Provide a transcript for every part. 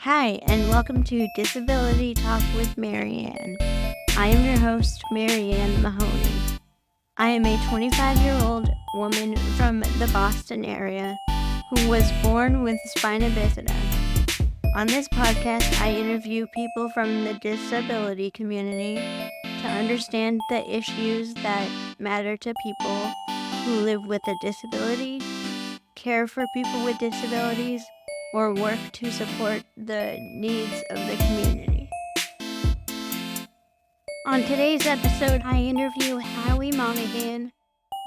Hi, and welcome to Disability Talk with Marianne. I am your host, Marianne Mahoney. I am a 25-year-old woman from the Boston area who was born with spina bifida. On this podcast, I interview people from the disability community to understand the issues that matter to people who live with a disability, care for people with disabilities, or work to support the needs of the community. On today's episode, I interview Howie Monahan,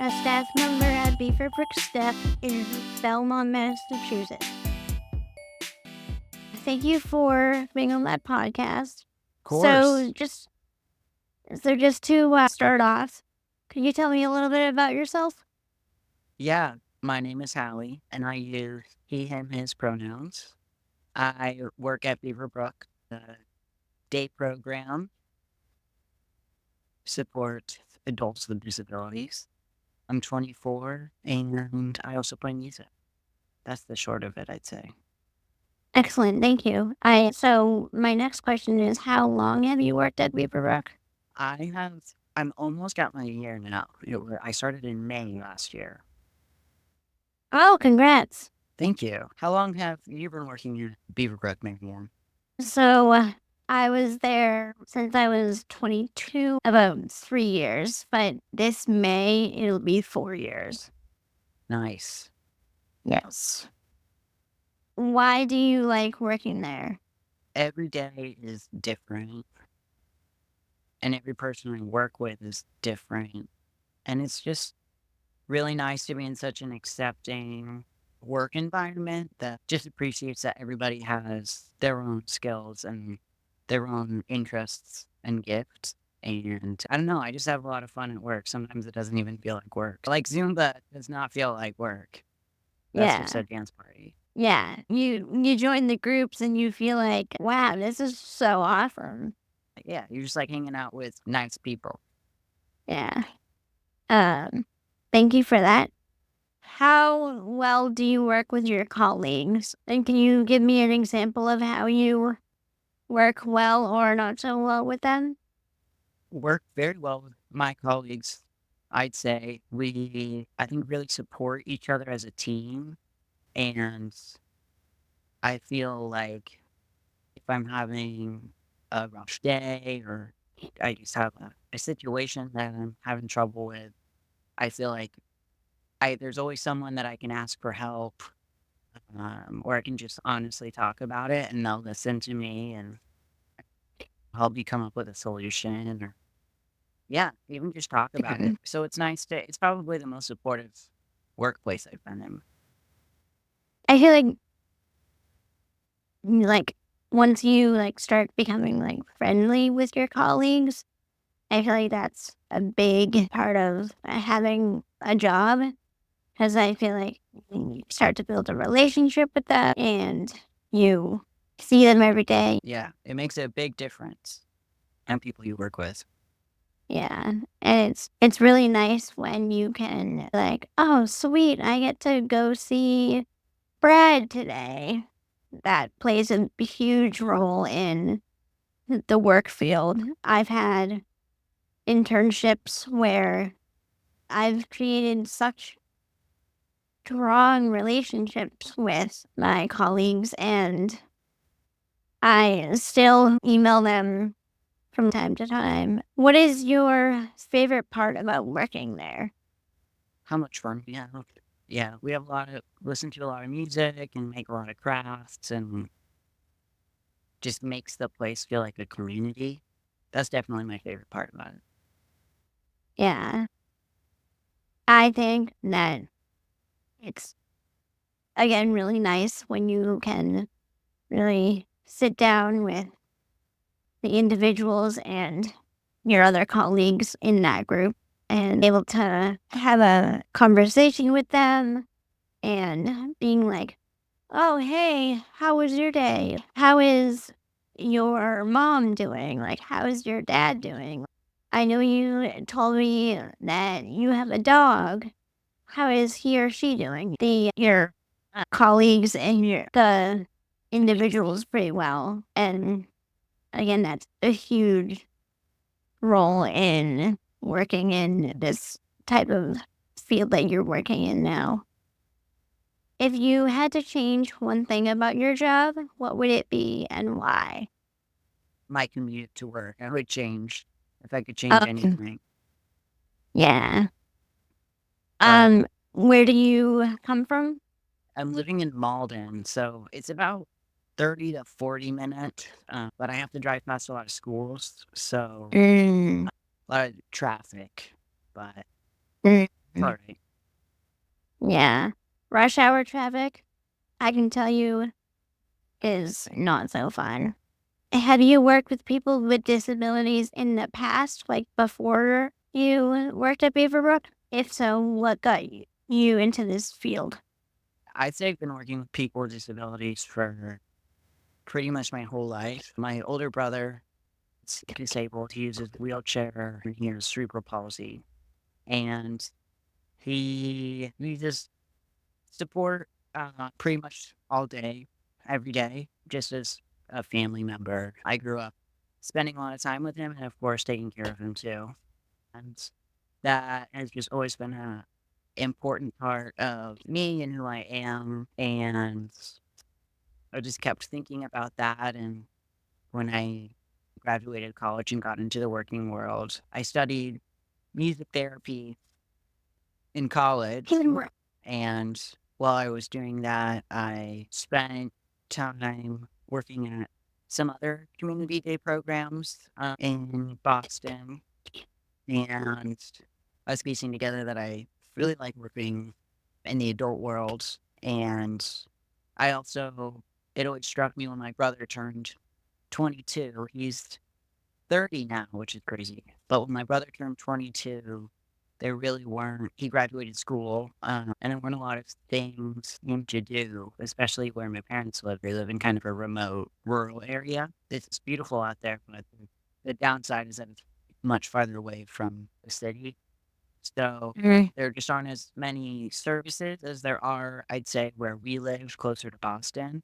a staff member at Beaverbrook STEP in Belmont, Massachusetts. Thank you for being on that podcast. Of course. So just to start off, could you tell me a little bit about yourself? Yeah, my name is Howie, and I use he, him, his pronouns. I work at Beaverbrook, the day program, support adults with disabilities. I'm 24, and I also play music. That's the short of it, I'd say. Excellent, thank you. So my next question is, how long have you worked at Beaverbrook? I'm almost got my year now. I started in May last year. Oh, congrats. Thank you. How long have you been working at Beaverbrook, Marianne? So I was there since I was 22, about 3 years, but this May it'll be 4 years. Nice. Yes. Why do you like working there? Every day is different, and every person I work with is different. And it's just really nice to be in such an accepting work environment that just appreciates that everybody has their own skills and their own interests and gifts. And I don't know, I just have a lot of fun at work. Sometimes it doesn't even feel like work. Like Zumba does not feel like work. That's just a dance party. Yeah. You join the groups and you feel like, wow, this is so awesome. Yeah, you're just like hanging out with nice people. Yeah. Thank you for that. How well do you work with your colleagues? And can you give me an example of how you work well or not so well with them? Work very well with my colleagues. I'd say I think, really support each other as a team. And I feel like if I'm having a rough day or I just have a situation that I'm having trouble with, I feel like there's always someone that I can ask for help, or I can just honestly talk about it and they'll listen to me and help me come up with a solution or yeah, even just talk about it. So it's it's probably the most supportive workplace I've been in. I feel like once you start becoming friendly with your colleagues, I feel like that's a big part of having a job, because I feel like you start to build a relationship with them and you see them every day. Yeah, it makes a big difference and people you work with. Yeah, and it's really nice when you can oh, sweet, I get to go see Brad today. That plays a huge role in the work field. I've had internships where I've created such strong relationships with my colleagues, and I still email them from time to time. What is your favorite part about working there? How much fun we have. Yeah, we have listen to a lot of music and make a lot of crafts and just makes the place feel like a community. That's definitely my favorite part about it. Yeah. I think that it's, again, really nice when you can really sit down with the individuals and your other colleagues in that group and able to have a conversation with them and being like, oh, hey, how was your day? How is your mom doing? How is your dad doing? I know you told me that you have a dog. How is he or she doing? Your colleagues and the individuals pretty well. And again, that's a huge role in working in this type of field that you're working in now. If you had to change one thing about your job, what would it be and why? My commute to work, I would change if I could change Um, anything. yeah. But Where do you come from? I'm living in Malden, so it's about 30 to 40 minutes. But I have to drive past a lot of schools, so Mm, a lot of traffic. But mm, it's all right. yeah. Rush hour traffic, I can tell you, is not so fun. Have you worked with people with disabilities in the past, like before you worked at Beaverbrook? If so, what got you into this field? I'd say I've been working with people with disabilities for pretty much my whole life. My older brother is disabled. He uses a wheelchair and he has cerebral palsy. And we just support pretty much all day, every day, just as a family member. I grew up spending a lot of time with him and, of course, taking care of him too. And that has just always been a important part of me and who I am. And I just kept thinking about that. And when I graduated college and got into the working world, I studied music therapy in college. And while I was doing that, I spent time working at some other community day programs in Boston. And I was piecing together that I really like working in the adult world. And I also, it always struck me when my brother turned 22. He's 30 now, which is crazy. But when my brother turned 22, there really weren't, he graduated school, and there weren't a lot of things for him to do, especially where my parents live. They live in kind of a remote rural area. It's beautiful out there, but the downside is that it's much farther away from the city. So Mm. there just aren't as many services as there are, I'd say, where we live closer to Boston.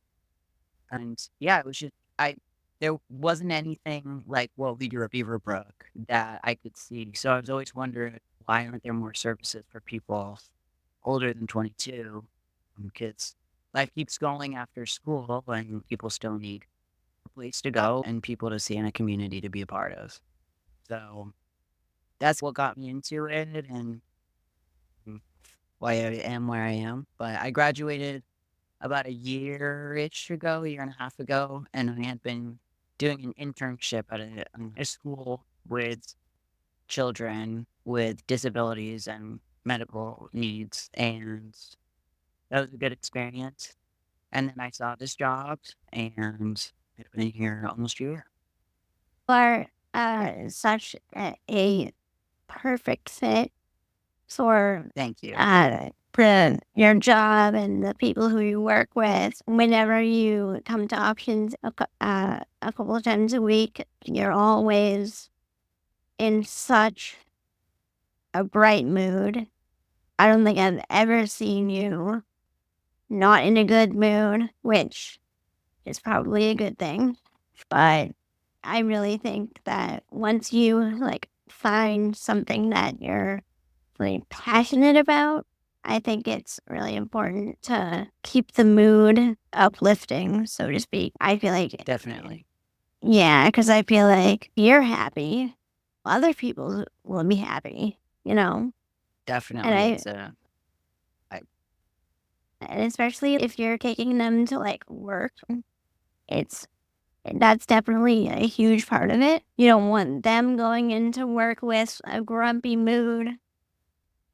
And yeah, it was just I there wasn't anything like, well, you're a Beaverbrook that I could see. So I was always wondering why aren't there more services for people older than 22? Because life keeps going after school and people still need a place to go and people to see in a community to be a part of. So that's what got me into it and why I am where I am. But I graduated about a year-ish ago, a year and a half ago, and I had been doing an internship at a school with children with disabilities and medical needs, and that was a good experience. And then I saw this job, and I've been here almost a year. Are such a perfect fit for Thank you. your job and the people who you work with. Whenever you come to options a couple of times a week, you're always in such a bright mood. I don't think I've ever seen you not in a good mood, which is probably a good thing. But I really think that once you like find something that you're really passionate about, I think it's really important to keep the mood uplifting, so to speak. I feel like, Definitely. yeah, because I feel like you're happy, other people will be happy, you know? And Definitely. I, It's a, I, and especially if you're taking them to like work, it's that's definitely a huge part of it. You don't want them going into work with a grumpy mood,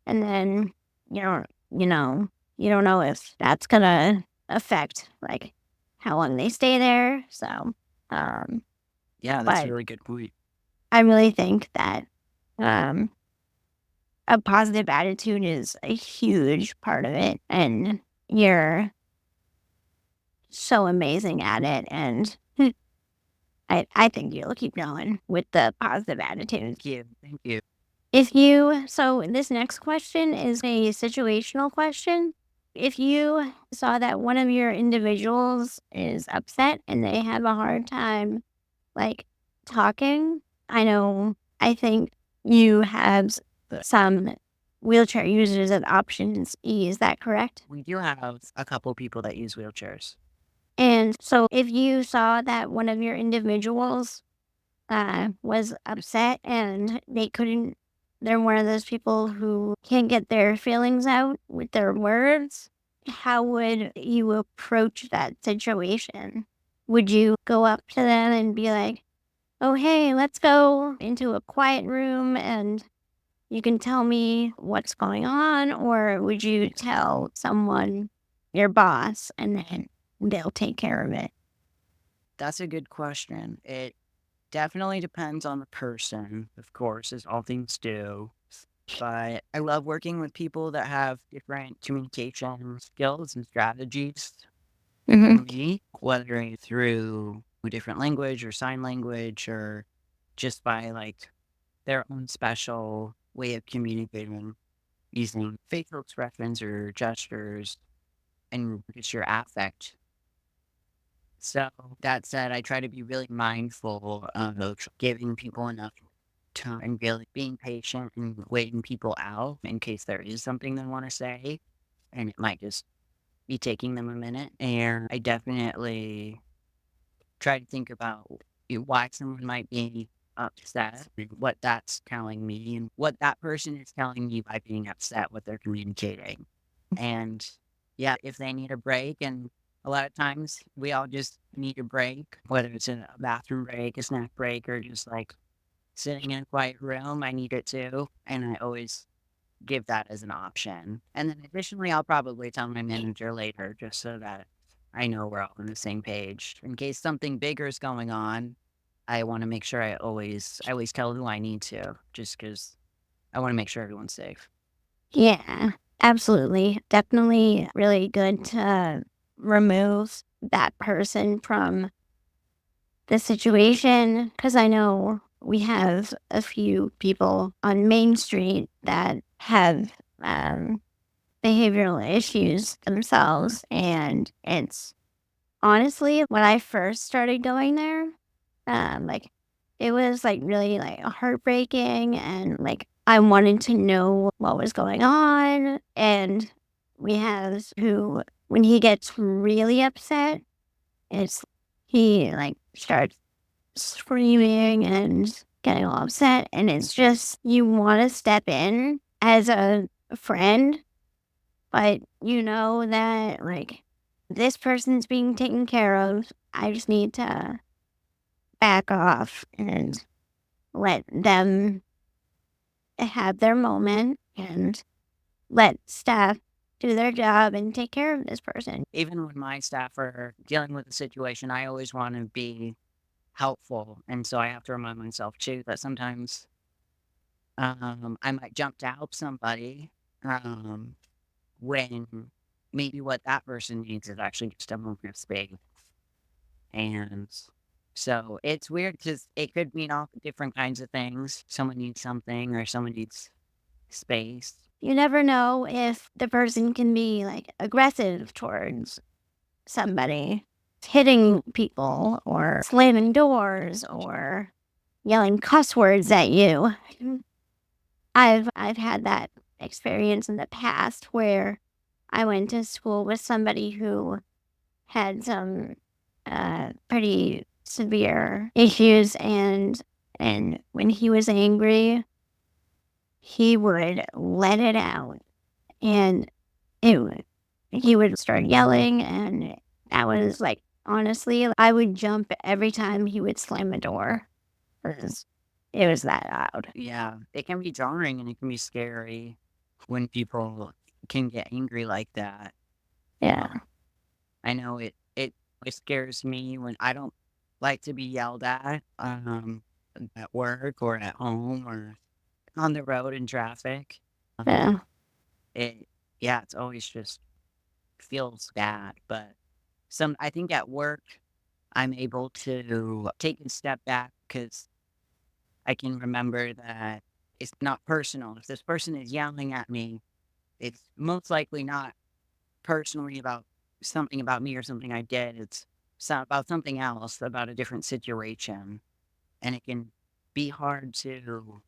and then you don't, you know, you don't know if that's gonna affect like how long they stay there. So, um, yeah, that's a but really good point. I really think that um, a positive attitude is a huge part of it, and you're so amazing at it, and I think you'll keep going with the positive attitude. Thank you. Thank you. So this next question is a situational question. If you saw that one of your individuals is upset and they have a hard time, like, talking, I think you have some wheelchair users at Options E, is that correct? We do have a couple people that use wheelchairs. And so if you saw that one of your individuals was upset and they're one of those people who can't get their feelings out with their words, how would you approach that situation? Would you go up to them and be like, oh, hey, let's go into a quiet room and you can tell me what's going on? Or would you tell someone, your boss, and then they'll take care of it? That's a good question. It definitely depends on the person, of course, as all things do. But I love working with people that have different communication skills and strategies Hmm. than me, whether it's through a different language or sign language or just by like their own special way of communicating using facial expressions or gestures and just your affect. So that said, I try to be really mindful of giving people enough time and really being patient and waiting people out in case there is something they want to say. And it might just be taking them a minute. And I definitely try to think about why someone might be upset, what that's telling me, and what that person is telling me by being upset, what they're communicating. And yeah, if they need a break, and a lot of times we all just need a break, whether it's a bathroom break, a snack break, or just like sitting in a quiet room, I need it too. And I always give that as an option. And then additionally, I'll probably tell my manager later just so that I know we're all on the same page. In case something bigger is going on, I want to make sure I always tell who I need to, just because I want to make sure everyone's safe. Yeah, absolutely. Definitely really good to remove that person from the situation because I know we have a few people on Main Street that have um, behavioral issues themselves. And it's honestly, when I first started going there, like it was like really like heartbreaking and like I wanted to know what was going on. And we have who, when he gets really upset, it's he like starts screaming and getting all upset. And it's just, you want to step in as a friend, but you know that like this person's being taken care of. I just need to back off and let them have their moment and let staff do their job and take care of this person. Even when my staff are dealing with a situation, I always want to be helpful. And so I have to remind myself too that sometimes I might jump to help somebody um, when maybe what that person needs is actually just a moment of space. And so it's weird because it could mean all different kinds of things. Someone needs something or someone needs space. You never know if the person can be like aggressive towards somebody, hitting people or slamming doors or yelling cuss words at you. I've had that experience in the past where I went to school with somebody who had some pretty severe issues, and when he was angry, he would let it out, and it would he would start yelling, and that was like, honestly, I would jump every time he would slam a door 'cause it was that loud. Yeah, it can be jarring and it can be scary when people can get angry like that. Yeah, Um, I know it scares me when I don't like to be yelled at work or at home or on the road in traffic. yeah, It yeah, it's always just feels bad, but I think at work I'm able to take a step back because I can remember that it's not personal. If this person is yelling at me, it's most likely not personally about something about me or something I did. It's about something else, about a different situation. And it can be hard to,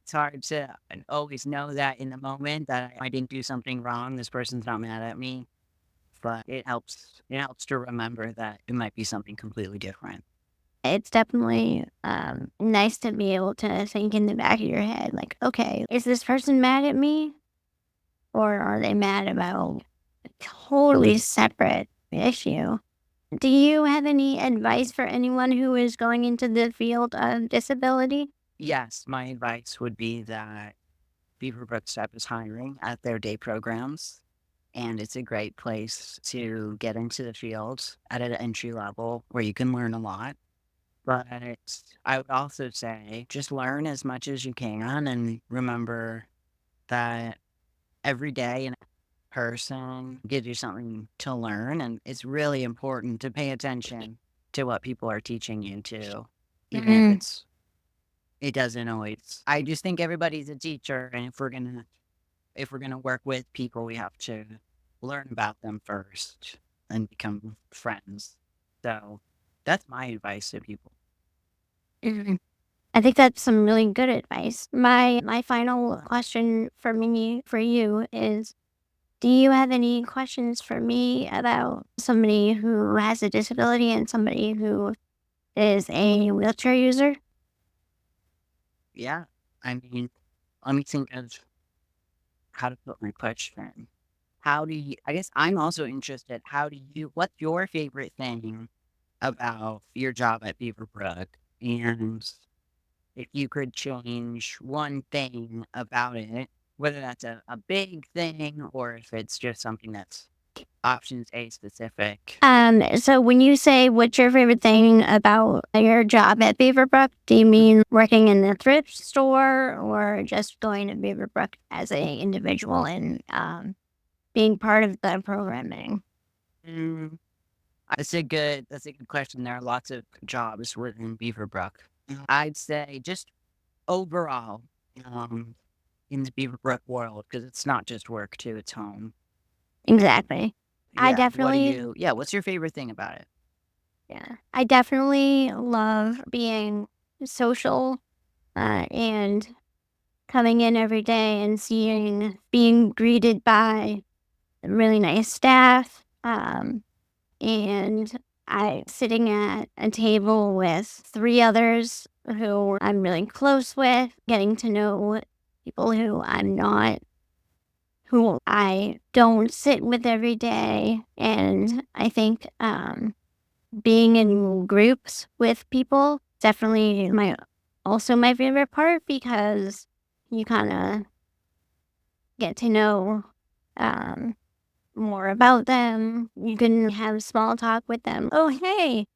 it's hard to always know that in the moment that I didn't do something wrong. This person's not mad at me, but it helps to remember that it might be something completely different. It's definitely nice to be able to think in the back of your head, like, okay, is this person mad at me? Or are they mad about a totally separate issue? Do you have any advice for anyone who is going into the field of disability? Yes, my advice would be that Beaverbrook STEP is hiring at their day programs, and it's a great place to get into the field at an entry level where you can learn a lot. But I would also say just learn as much as you can and remember that every day and person gives you something to learn. And it's really important to pay attention to what people are teaching you to, even if Mm, it doesn't always. I just think everybody's a teacher. And if we're gonna work with people, we have to learn about them first and become friends. So that's my advice to people. mm. I think that's some really good advice. My final question for you is, do you have any questions for me about somebody who has a disability and somebody who is a wheelchair user? Yeah. I mean, let me think of how to put my question. How do you, I guess I'm also interested, what's your favorite thing about your job at Beaverbrook? And if you could change one thing about it, whether that's a big thing or if it's just something that's options A specific. So when you say what's your favorite thing about your job at Beaverbrook, do you mean working in the thrift store or just going to Beaverbrook as a individual and being part of the programming? Mm, that's a good question. There are lots of jobs within Beaverbrook. I'd say just overall, um, in the Beaverbrook world, because it's not just work too, it's home. Exactly. I Yeah. definitely, What's your favorite thing about it? yeah, I definitely love being social and coming in every day and being greeted by really nice staff. And I sitting at a table with three others who I'm really close with, getting to know people who I don't sit with every day. And I think being in groups with people definitely also my favorite part because you kind of get to know um, more about them. You can have small talk with them. Oh, hey,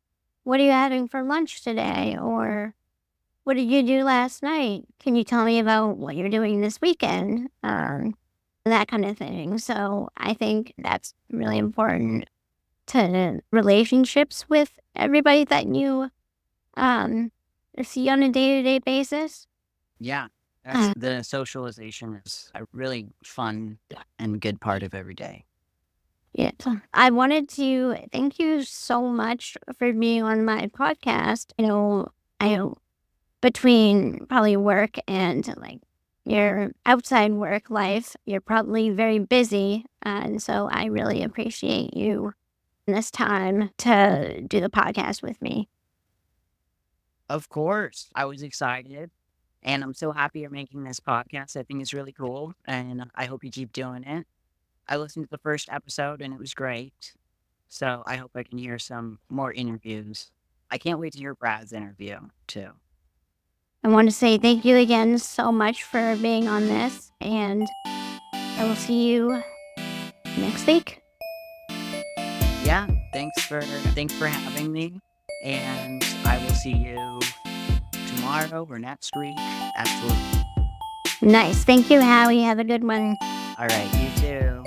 what are you having for lunch today? Or what did you do last night? Can you tell me about what you're doing this weekend? That kind of thing. So I think that's really important to relationships with everybody that you um, see on a day to day basis. Yeah. That's Uh, the socialization is a really fun and good part of every day. yeah. So I wanted to thank you so much for being on my podcast. I know between probably work and like your outside work life, you're probably very busy. And so I really appreciate you this time to do the podcast with me. Of course. I was excited and I'm so happy you're making this podcast. I think it's really cool and I hope you keep doing it. I listened to the first episode and it was great. So I hope I can hear some more interviews. I can't wait to hear Brad's interview too. I want to say thank you again so much for being on this, and I will see you next week. Yeah, thanks for having me and I will see you tomorrow or next week. Absolutely. Nice. Thank you, Howie. Have a good one. All right, you too.